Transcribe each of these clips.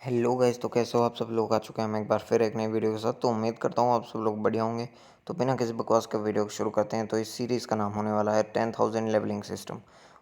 Hello guys, तो कैसे हो आप सब लोग। आ चुके हैं हम एक बार फिर एक नई वीडियो के साथ। तो उम्मीद करता हूँ आप सब लोग बढ़िया होंगे। तो बिना किसी बकवास के वीडियो को शुरू करते हैं। तो इस सीरीज़ का नाम होने वाला है 10,000 लेवलिंग सिस्टम।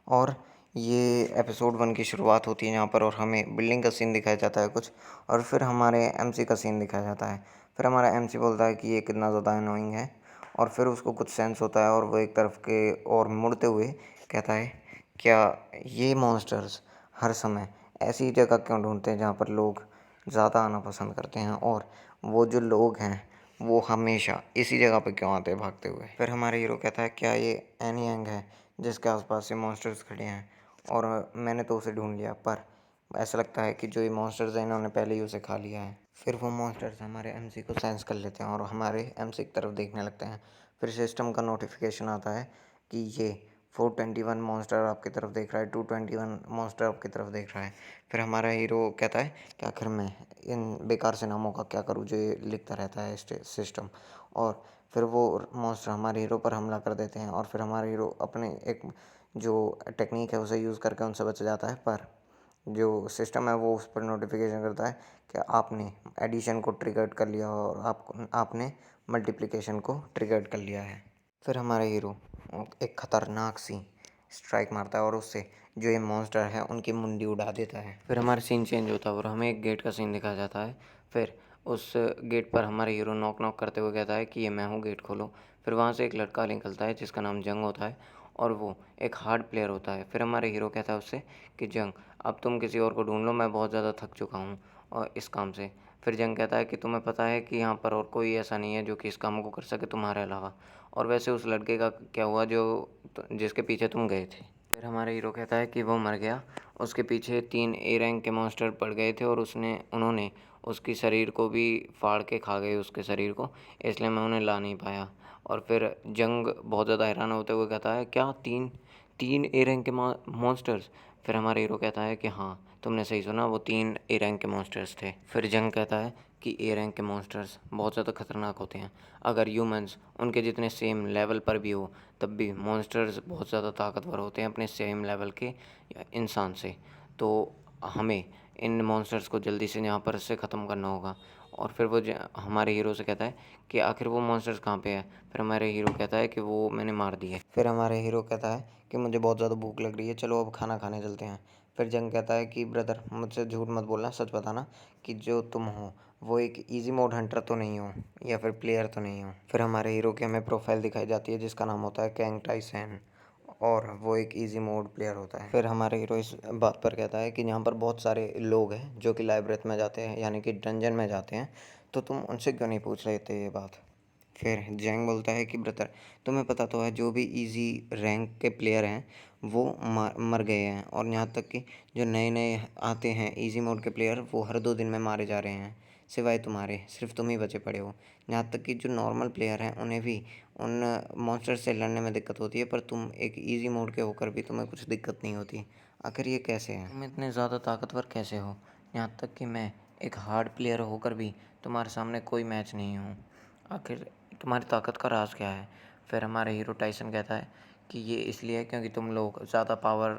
और ये एपिसोड 1 की शुरुआत होती है यहाँ पर, और हमें बिल्डिंग का सीन दिखाया जाता है कुछ, और फिर हमारे एमसी का सीन दिखाया जाता है। फिर हमारा एमसी बोलता है कि ये कितना ज़्यादा अनोइंग है, और फिर उसको कुछ सेंस होता है और वो एक तरफ के और मुड़ते हुए कहता है, क्या ये मॉन्स्टर्स हर समय ऐसी जगह क्यों ढूंढते हैं जहाँ पर लोग ज़्यादा आना पसंद करते हैं, और वो जो लोग हैं वो हमेशा इसी जगह पे क्यों आते हैं भागते हुए। फिर हमारा हीरो कहता है, क्या ये एनी यंग है जिसके आसपास ये मॉन्स्टर्स खड़े हैं, और मैंने तो उसे ढूंढ लिया, पर ऐसा लगता है कि जो ये मॉन्स्टर्स हैं इन्होंने पहले ही उसे खा लिया है। फिर वो मॉन्स्टर्स हमारे एमसी को सेंस कर लेते हैं और हमारे एमसी की तरफ देखने लगते हैं। फिर सिस्टम का नोटिफिकेशन आता है कि ये 421 मॉन्स्टर आपकी तरफ देख रहा है, 221 मॉन्स्टर आपकी तरफ देख रहा है। फिर हमारा हीरो कहता है कि आखिर मैं इन बेकार से नामों का क्या करूँ जो ये लिखता रहता है सिस्टम। और फिर वो मॉन्स्टर हमारे हीरो पर हमला कर देते हैं, और फिर हमारा हीरो अपने एक जो टेक्निक है उसे यूज़ करके उनसे बच जाता है। पर जो सिस्टम है वो उस पर नोटिफिकेशन करता है कि आपने एडिशन को ट्रिगर्ड कर लिया, और आपने मल्टीप्लिकेशन को ट्रिगर्ड कर लिया है। फिर हमारा हीरो एक खतरनाक सी स्ट्राइक मारता है और उससे जो ये मॉन्स्टर है उनकी मुंडी उड़ा देता है। फिर हमारा सीन चेंज होता है और हमें एक गेट का सीन दिखाया जाता है। फिर उस गेट पर हमारा हीरो नॉक नॉक करते हुए कहता है कि ये मैं हूँ, गेट खोलो। फिर वहाँ से एक लड़का निकलता है जिसका नाम जंग होता है, और वो एक हार्ड प्लेयर होता है। फिर हमारे हीरो कहता है उससे कि जंग, अब तुम किसी और को ढूंढ लो, मैं बहुत ज़्यादा थक चुका हूँ और इस काम से। फिर जंग कहता है कि तुम्हें पता है कि यहाँ पर और कोई ऐसा नहीं है जो कि इस काम को कर सके तुम्हारे अलावा, और वैसे उस लड़के का क्या हुआ जो जिसके पीछे तुम गए थे। फिर हमारा हीरो कहता है कि वो मर गया, उसके पीछे 3 ए रैंक के मॉन्स्टर पड़ गए थे और उन्होंने उसकी शरीर को भी फाड़ के खा गए उसके शरीर को, इसलिए मैं उन्हें ला नहीं पाया। और फिर जंग बहुत ज़्यादा हैरान होते हुए कहता है, क्या तीन तीन ए रैंक के मॉन्स्टर्स। फिर हमारा हीरो कहता है कि हाँ, तुमने सही सुना, वो 3 ए रैंक के मॉन्स्टर्स थे। फिर जंग कहता है कि ए रैंक के मॉन्स्टर्स बहुत ज़्यादा खतरनाक होते हैं, अगर ह्यूमंस उनके जितने सेम लेवल पर भी हो तब भी मॉन्स्टर्स बहुत ज़्यादा ताकतवर होते हैं अपने सेम लेवल के इंसान से। तो हमें इन मॉन्स्टर्स को जल्दी से यहाँ पर से ख़त्म करना होगा। और फिर वो हमारे हीरो से कहता है कि आखिर वो मॉन्स्टर्स कहाँ पे है। फिर हमारे हीरो कहता है कि वो मैंने मार दिए। फिर हमारे हीरो कहता है कि मुझे बहुत ज़्यादा भूख लग रही है, चलो अब खाना खाने चलते हैं। फिर जंग कहता है कि ब्रदर, मुझसे झूठ मत बोलना, सच बताना कि जो तुम हो वो एक इजी मोड हंटर तो नहीं हो, या फिर प्लेयर तो नहीं हो। फिर हमारे हीरो की हमें प्रोफाइल दिखाई जाती है जिसका नाम होता है कैंग टाइसन, और वो एक इजी मोड प्लेयर होता है। फिर हमारा हीरो इस बात पर कहता है कि यहाँ पर बहुत सारे लोग हैं जो कि लाइब्रेरी में जाते हैं, यानी कि डंजन में जाते हैं, तो तुम उनसे क्यों नहीं पूछ रहे थे ये बात। फिर जैंग बोलता है कि ब्रदर, तुम्हें पता तो है जो भी इजी रैंक के प्लेयर हैं वो मर गए हैं, और यहाँ तक कि जो नए नए आते हैं इजी मोड के प्लेयर वो हर 2 दिन में मारे जा रहे हैं, सिवाय तुम्हारे सिर्फ तुम ही बचे पड़े हो। यहाँ तक कि जो नॉर्मल प्लेयर हैं उन्हें भी उन मॉन्स्टर से लड़ने में दिक्कत होती है, पर तुम एक इजी मोड के होकर भी तुम्हें कुछ दिक्कत नहीं होती। आखिर ये कैसे है, तुम इतने ज़्यादा ताकतवर कैसे हो, यहाँ तक कि मैं एक हार्ड प्लेयर होकर भी तुम्हारे सामने कोई मैच नहीं हूँ, आखिर तुम्हारी ताकत का राज क्या है। फिर हमारे हीरो टाइसन कहता है कि ये इसलिए है क्योंकि तुम लोग ज़्यादा पावर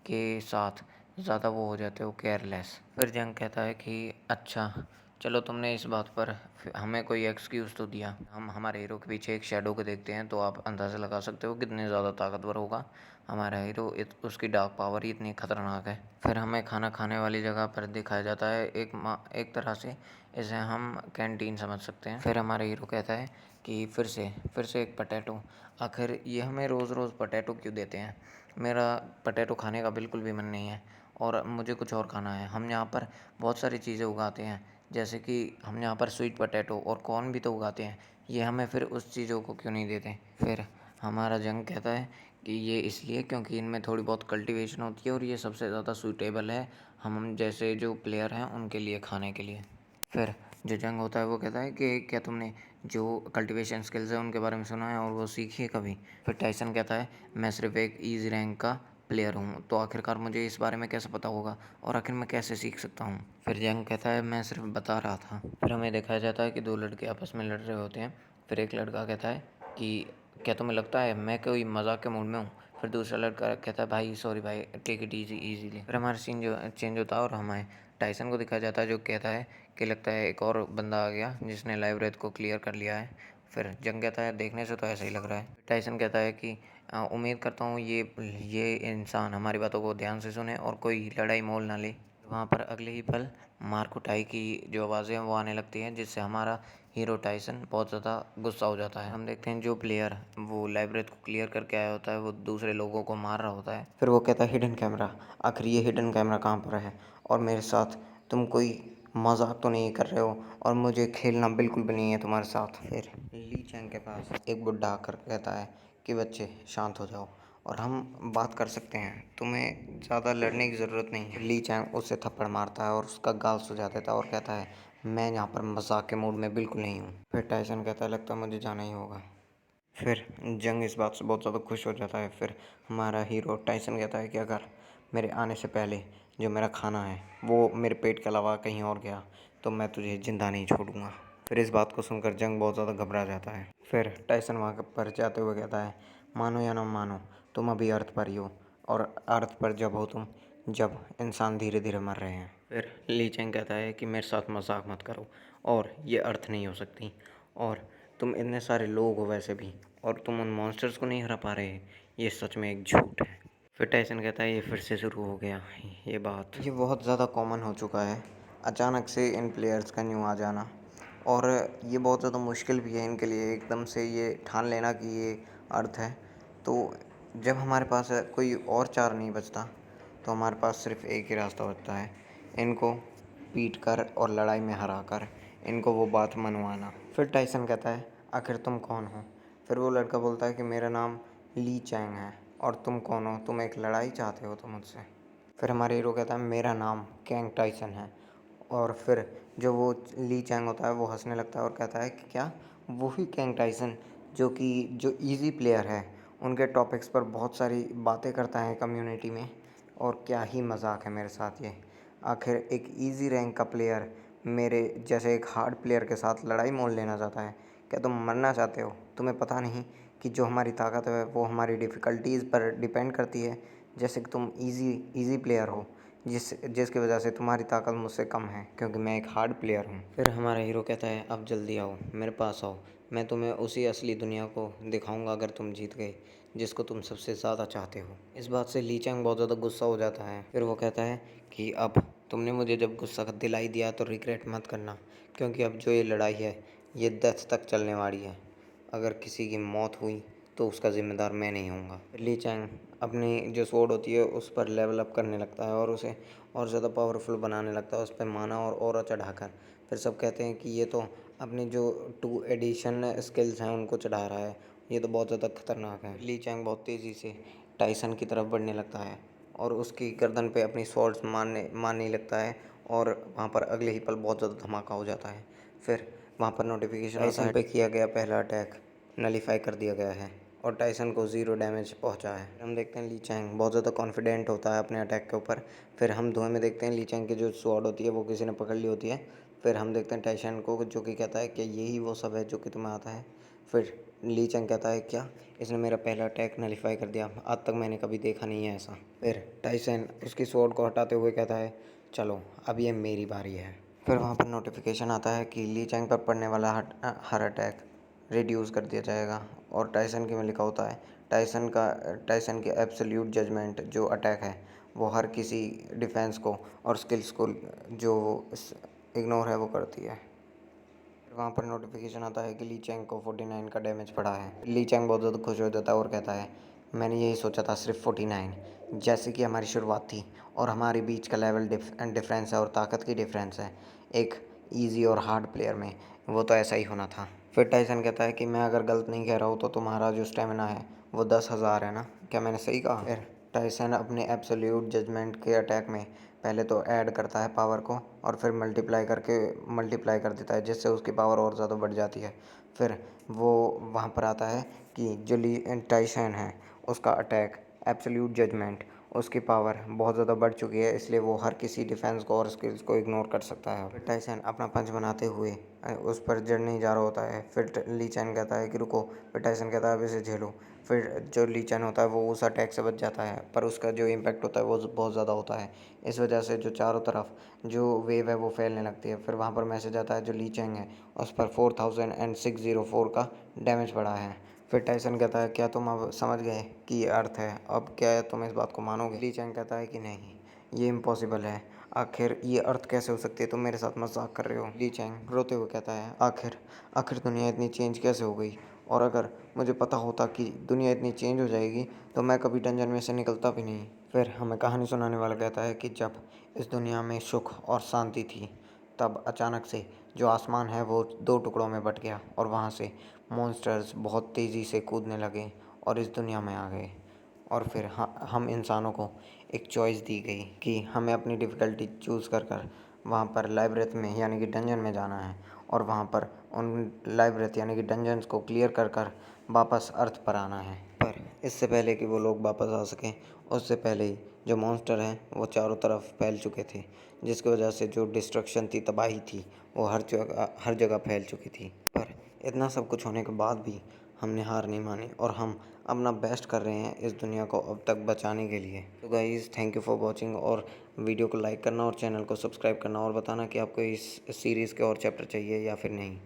के साथ ज़्यादा वो हो जाते हो, केयरलेस। फिर जंग कहता है कि अच्छा, चलो तुमने इस बात पर हमें कोई एक्सक्यूज़ तो दिया। हम हमारे हीरो के पीछे एक शैडो को देखते हैं तो आप अंदाज़ा लगा सकते हो कितने ज़्यादा ताकतवर होगा हमारा हीरो, उसकी डार्क पावर ही इतनी खतरनाक है। फिर हमें खाना खाने वाली जगह पर दिखाया जाता है, एक तरह से इसे हम कैंटीन समझ सकते हैं। फिर हमारा हीरो कहता है कि फिर से एक पटैटो, आखिर ये हमें रोज़ रोज़ पटैटो क्यों देते हैं, मेरा पटैटो खाने का बिल्कुल भी मन नहीं है और मुझे कुछ और खाना है। हम यहाँ पर बहुत सारी चीज़ें उगाते हैं, जैसे कि हम यहाँ पर स्वीट पोटैटो और कॉर्न भी तो उगाते हैं, ये हमें फिर उस चीज़ों को क्यों नहीं देते। फिर हमारा जंग कहता है कि ये इसलिए क्योंकि इनमें थोड़ी बहुत कल्टीवेशन होती है और ये सबसे ज़्यादा सूटेबल है हम जैसे जो प्लेयर हैं उनके लिए खाने के लिए। फिर जो जंग होता है वो कहता है कि क्या तुमने जो कल्टीवेशन स्किल्स है उनके बारे में सुना है और वो सीखी है कभी। फिर टाइसन कहता है, मैं सिर्फ एक ईजी रैंक का प्लेयर हूँ, तो आखिरकार मुझे इस बारे में कैसे पता होगा और आखिर मैं कैसे सीख सकता हूँ। फिर जंग कहता है, मैं सिर्फ बता रहा था। फिर हमें दिखाया जाता है कि 2 लड़के आपस में लड़ रहे होते हैं। फिर एक लड़का कहता है कि क्या तुम्हें लगता है मैं कोई मजाक के मूड में हूँ। फिर दूसरा लड़का कहता है, भाई सॉरी भाई, टेक इट ईजी इजीली। फिर हमारा सीन जो चेंज होता है और हमें टाइसन को दिखाया जाता है जो कहता है कि लगता है एक और बंदा आ गया जिसने लाइब्रेरी को क्लियर कर लिया है। फिर जंग कहता है देखने से तो ऐसा ही लग रहा है। टाइसन कहता है कि उम्मीद करता हूँ ये इंसान हमारी बातों को ध्यान से सुने और कोई लड़ाई मोल ना ले। वहाँ पर अगले ही पल मार कुटाई की जो आवाज़ें हैं वो आने लगती हैं, जिससे हमारा हीरो टाइसन बहुत ज़्यादा गुस्सा हो जाता है। हम देखते हैं जो प्लेयर वो लाइब्रेरी को क्लियर करके आया होता है वो दूसरे लोगों को मार रहा होता है। फिर वो कहता है हिडन कैमरा, आखिर ये हिडन कैमरा कहाँ पर है और मेरे साथ तुम कोई मजाक तो नहीं कर रहे हो और मुझे खेलना बिल्कुल भी नहीं है तुम्हारे साथ। फिर ली चैंग के पास एक बुड्ढा आकर कहता है कि बच्चे शांत हो जाओ और हम बात कर सकते हैं, तुम्हें ज़्यादा लड़ने की ज़रूरत नहीं है। ली चैंग उससे थप्पड़ मारता है और उसका गाल सुझा देता है और कहता है मैं यहाँ पर मजाक के मूड में बिल्कुल नहीं हूँ। फिर टाइसन कहता है लगता है मुझे जाना ही होगा। फिर जंग इस बात से बहुत ज़्यादा खुश हो जाता है। फिर हमारा हीरो टाइसन कहता है कि अगर मेरे आने से पहले जो मेरा खाना है वो मेरे पेट के अलावा कहीं और गया तो मैं तुझे ज़िंदा नहीं छोड़ूंगा। फिर इस बात को सुनकर जंग बहुत ज़्यादा घबरा जाता है। फिर टाइसन वहाँ पर जाते हुए कहता है मानो या ना मानो तुम अभी अर्थ पर ही हो और अर्थ पर जब हो तुम जब इंसान धीरे धीरे मर रहे हैं। फिर ली चैंग कहता है कि मेरे साथ मजाक मत करो और ये अर्थ नहीं हो सकती और तुम इतने सारे लोग हो वैसे भी और तुम उन मॉन्स्टर्स को नहीं हरा पा रहे, ये सच में एक झूठ है। फिर टाइसन कहता है ये फिर से शुरू हो गया ये बहुत ज़्यादा कॉमन हो चुका है, अचानक से इन प्लेयर्स का न्यू आ जाना और ये बहुत ज़्यादा मुश्किल भी है इनके लिए एकदम से ये ठान लेना कि ये अर्थ है। तो जब हमारे पास कोई और चारा नहीं बचता तो हमारे पास सिर्फ एक ही रास्ता बचता है, इनको पीट कर और लड़ाई में हरा कर इनको वो बात मनवाना। फिर टाइसन कहता है आखिर तुम कौन हो। फिर वो लड़का बोलता है कि मेरा नाम ली चैंग है और तुम कौन हो, तुम एक लड़ाई चाहते हो तो मुझसे। फिर हमारे हीरो कहता है मेरा नाम कैंग टाइसन है और फिर जो वो ली चैंग होता है वो हंसने लगता है और कहता है कि क्या वही कैंग टाइसन जो इजी प्लेयर है उनके टॉपिक्स पर बहुत सारी बातें करता है कम्युनिटी में, और क्या ही मजाक है मेरे साथ ये। आखिर एक इजी रैंक का प्लेयर मेरे जैसे एक हार्ड प्लेयर के साथ लड़ाई मोल लेना चाहता है। क्या तुम मरना चाहते हो? तुम्हें पता नहीं कि जो हमारी ताकत है वो हमारी डिफ़िकल्टीज़ पर डिपेंड करती है। जैसे कि तुम इजी प्लेयर हो जिसकी वजह से तुम्हारी ताकत मुझसे कम है क्योंकि मैं एक हार्ड प्लेयर हूँ। फिर हमारा हीरो कहता है अब जल्दी आओ मेरे पास आओ, मैं तुम्हें उसी असली दुनिया को दिखाऊंगा अगर तुम जीत गए जिसको तुम सबसे ज़्यादा चाहते हो। इस बात से ली चैंग बहुत ज़्यादा गुस्सा हो जाता है। फिर वो कहता है कि अब तुमने मुझे जब गुस्सा दिलाई दिया तो रिग्रेट मत करना क्योंकि अब जो ये लड़ाई है ये डेथ तक चलने वाली है। अगर किसी की मौत हुई तो उसका ज़िम्मेदार मैं नहीं होऊंगा। ली चैंग अपनी जो स्वॉर्ड होती है उस पर लेवल अप करने लगता है और उसे और ज़्यादा पावरफुल बनाने लगता है, उस पर माना और ऑरा चढ़ाकर। फिर सब कहते हैं कि ये तो अपनी जो 2 एडिशन स्किल्स हैं उनको चढ़ा रहा है, ये तो बहुत ज़्यादा खतरनाक है। ली चैंग बहुत तेज़ी से टाइसन की तरफ बढ़ने लगता है और उसकी गर्दन पे अपनी स्वॉर्ड्स मारने लगता है और वहाँ पर अगले ही पल बहुत ज़्यादा धमाका हो जाता है। फिर वहाँ पर नोटिफिकेशन आता है टाइसन पे किया गया पहला अटैक नलीफाई कर दिया गया है और टाइसन को 0 डैमेज पहुंचा है। हम देखते हैं ली चैंग बहुत ज़्यादा कॉन्फिडेंट होता है अपने अटैक के ऊपर। फिर हम धुएं में देखते हैं ली चैंग की जो स्वॉर्ड होती है वो किसी ने पकड़ ली होती है। फिर हम देखते हैं टाइसन को जो कि कहता है कि यही वो सब है जो कि तुम्हें आता है। फिर ली चैंग कहता है क्या इसने मेरा पहला अटैक नलीफाई कर दिया, आज तक मैंने कभी देखा नहीं है ऐसा। फिर टाइसन उसकी स्वॉर्ड को हटाते हुए कहता है चलो अब ये मेरी बारी है। फिर वहाँ पर नोटिफिकेशन आता है कि ली चैंग पर पड़ने वाला हर अटैक रिड्यूस कर दिया जाएगा और टाइसन के में लिखा होता है टाइसन की एब्सोल्यूट जजमेंट जो अटैक है वो हर किसी डिफेंस को और स्किल्स को जो इग्नोर है वो करती है। फिर वहाँ पर नोटिफिकेशन आता है कि ली चैंग को 49 का डैमेज पड़ा है। ली चैंग बहुत ज़्यादा खुश हो जाता है और कहता है मैंने यही सोचा था, सिर्फ 49 जैसे कि हमारी शुरुआत थी और हमारे बीच का लेवल डिफरेंस है और ताकत की डिफरेंस है एक इजी और हार्ड प्लेयर में, वो तो ऐसा ही होना था। फिर टाइसन कहता है कि मैं अगर गलत नहीं कह रहा हूँ तो तुम्हारा जो स्टेमिना है वो 10,000 है ना, क्या मैंने सही कहा? फिर टाइसन अपने एब्सोल्यूट जजमेंट के अटैक में पहले तो ऐड करता है पावर को और फिर मल्टीप्लाई कर देता है जिससे उसकी पावर और ज़्यादा बढ़ जाती है। फिर वो वहाँ पर आता है कि जो ली टाइसन है उसका अटैक एब्सोल्यूट जजमेंट उसकी पावर बहुत ज़्यादा बढ़ चुकी है, इसलिए वो हर किसी डिफेंस को और स्किल्स को इग्नोर कर सकता है। फिर टाइसन अपना पंच बनाते हुए उस पर जड़ नहीं जा रहा होता है। फिर ली चैन कहता है कि रुको। फिर टाइसन कहता है अब इसे झेलो। फिर जो ली चैन होता है वो उस अटैक से बच जाता है, पर उसका जो इम्पैक्ट होता है वो बहुत ज़्यादा होता है। इस वजह से जो चारों तरफ जो वेव है वो फैलने लगती है। फिर वहाँ पर मैसेज आता है जो ली चैंग है उस पर 4604 का डैमेज पड़ा है। फिर टाइसन कहता है क्या तुम अब समझ गए कि ये अर्थ है, अब क्या तुम इस बात को मानोगे? ली चैंग कहता है कि नहीं, ये इम्पॉसिबल है। आखिर ये अर्थ कैसे हो सकती है? तुम मेरे साथ मजाक कर रहे हो? ली चैंग रोते हुए कहता है आखिर आखिर दुनिया इतनी चेंज कैसे हो गई? और अगर मुझे पता होता कि दुनिया इतनी चेंज हो जाएगी तो मैं कभी डंजन में से निकलता भी नहीं। फिर हमें कहानी सुनाने वाला कहता है कि जब इस दुनिया में सुख और शांति थी, तब अचानक से जो आसमान है वो दो टुकड़ों में बट गया और वहाँ से मॉन्स्टर्स बहुत तेज़ी से कूदने लगे और इस दुनिया में आ गए। और फिर हम इंसानों को एक चॉइस दी गई कि हमें अपनी डिफ़िकल्टी चूज़ कर कर वहाँ पर लाइब्रेथ में यानी कि डंजन में जाना है और वहाँ पर उन लाइब्रेथ यानी कि डंजन्स को क्लियर कर कर वापस अर्थ पर आना है। पर इससे पहले कि वो लोग वापस आ सकें, उससे पहले ही जो मॉन्स्टर हैं वो चारों तरफ फैल चुके थे, जिसकी वजह से जो डिस्ट्रक्शन थी, तबाही थी, वो हर जगह फैल चुकी थी। पर इतना सब कुछ होने के बाद भी हमने हार नहीं मानी और हम अपना बेस्ट कर रहे हैं इस दुनिया को अब तक बचाने के लिए। तो guys thank you for watching, और वीडियो को लाइक करना और चैनल को सब्सक्राइब करना और बताना कि आपको इस सीरीज़ के और चैप्टर चाहिए या फिर नहीं।